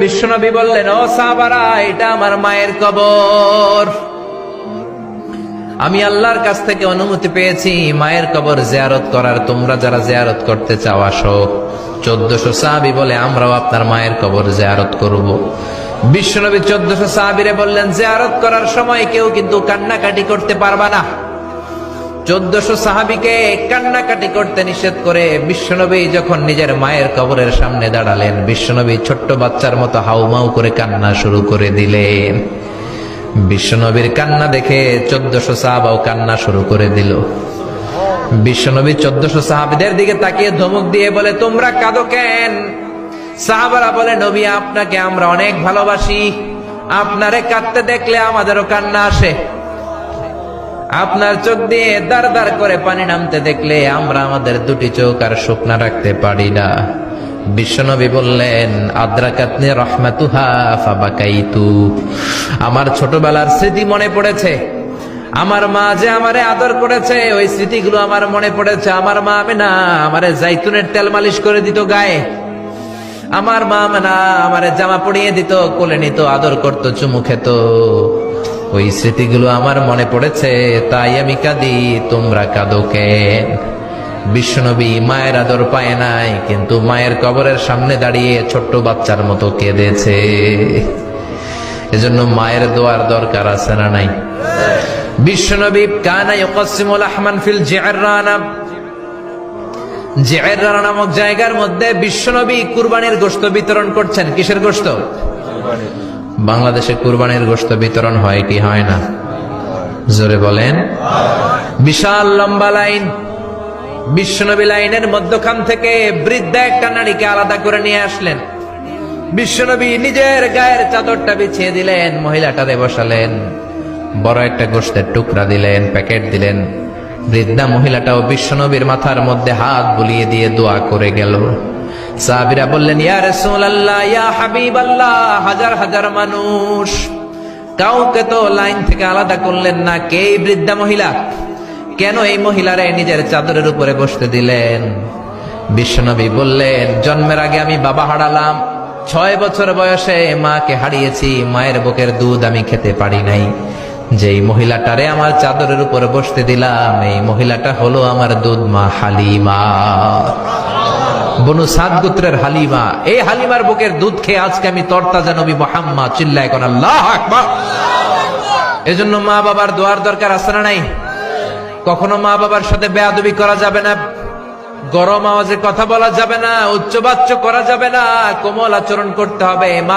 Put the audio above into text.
বিশ্বনবী বললেন, ও সাহাবারা, এটা আমার মায়ের কবর। আমি আল্লাহর কাছ থেকে অনুমতি পেয়েছি মায়ের কবর জিয়ারত করার। তোমরা যারা জিয়ারত করতে চাও আসো। 1400 সাহাবী বলে, আমরাও আপনার মায়ের কবর জিয়ারত করব। বিশ্বনবী 1400 সাহাবীরে বললেন, জিয়ারত করার সময় কেউ কিন্তু কান্নাকাটি করতে পারবা না। 1400 সাহাবীকে কান্নাকাটি করতে নিষেধ করে বিশ্বনবী যখন নিজের মায়ের কবরের সামনে দাঁড়ালেন, বিশ্বনবী ছোট্ট বাচ্চার মতো হাউমাউ করে কান্না শুরু করে দিলেন। বিশ্বনবীর কান্না দেখে 1400 সাহাবাও কান্না শুরু করে দিল। বিশ্বনবী 1400 সাহাবীদের দিকে তাকিয়ে ধমক দিয়ে বলে, তোমরা কাঁদো কেন? সাহাবারা বলে, নবী, আপনাকে আমরা অনেক ভালোবাসি। আপনারে কাঁদতে দেখলে আমাদেরও কান্না আসে। আপনার চোখ দিয়ে দার দার করে পানি নামতে দেখলে আমরা আমাদের দুটি চোখ আর শুকনা রাখতে পারি না। বিশ্বনবী বললেন, আদ্রাকাতনি রাহমাতুহা ফাবাকাইতু। আমার ছোটবেলার স্মৃতি মনে পড়েছে। আমার মা যে আমারে আদর করেছে, ওই স্মৃতিগুলো আমার মনে পড়েছে। আমার মা আমেনা আমারে জাইতুনের তেল মালিশ করে দিত গায়ে। আমার মা আমেনা আমারে জামা পরিয়ে দিত, কোলে নিত, আদর করত, চুমু খেত। ওই স্মৃতিগুলো আমার মনে পড়েছে, তাই আমি কাঁদি। তোমরা কাঁদো কেন? বিশ্বনবী মায়ের আদর পায় নাই, কিন্তু মায়ের কবরের সামনে দাঁড়িয়ে ছোট্ট বাচ্চার মতো কেঁদেছে। এজন্য মায়ের দোয়ার দরকার আছে না নাই? বিশ্বনবী কানা ইয়াকসিমুল আহমান ফিল জিআররানা, জিআররানা নামক জায়গার মধ্যে বিশ্বনবী কুরবানির গোশত বিতরণ করছেন। কিসের গোশত? বাংলাদেশে কুরবানির গোশত বিতরণ হয় কি হয় না? জোরে বলেন। বিশাল লম্বা লাইন। বিশ্বনবী লাইনের মধ্যখান থেকে বৃদ্ধা একটা নারীকে আলাদা করে নিয়ে আসলেন। বিশ্বনবী নিজের গায়ের চাদরটা বিছিয়ে দিলেন, মহিলাটারে বসালেন, বড় একটা গোশতের টুকরা দিলেন, প্যাকেট দিলেন। বৃদ্ধা মহিলাটাও বিশ্বনবীর মাথার মধ্যে হাত বুলিয়ে দিয়ে দোয়া করে গেল। সাহাবীরা বললেন, ইয়া রাসূলুল্লাহ, ইয়া হাবিবাল্লাহ, হাজার হাজার মানুষ, কাউকে তো লাইন থেকে আলাদা করলেন না। কে এই বৃদ্ধা মহিলা? কেন এই মহিলারে নিজের চাদরের উপরে বসতে দিলেন? বিশ্বনবী বললেন, জন্মের আগে আমি বাবা হারালাম। 6 বছর বয়সে মাকে হারিয়েছি। মায়ের বুকের দুধ আমি খেতে পারি নাই। যেই মহিলাটারে আমার চাদরের উপরে বসতে দিলাম, এই মহিলাটা হলো আমার দুধ মা হালিমা, বনু সাদ গোত্রের হালিমা। এই হালিমার বুকের দুধ খেয়ে আজকে আমি তরতাজা নবী মুহাম্মদ। চিল্লায় কোন আল্লাহু আকবার। এজন্য মা বাবার দোয়ার দরকার আছে না নাই? কখনো মা বাবার সাথে বেয়াদবি করা যাবে না, গরম আওয়াজে কথা বলা যাবে না, উচ্চবাচ্য করা যাবে না, কোমল আচরণ করতে হবে।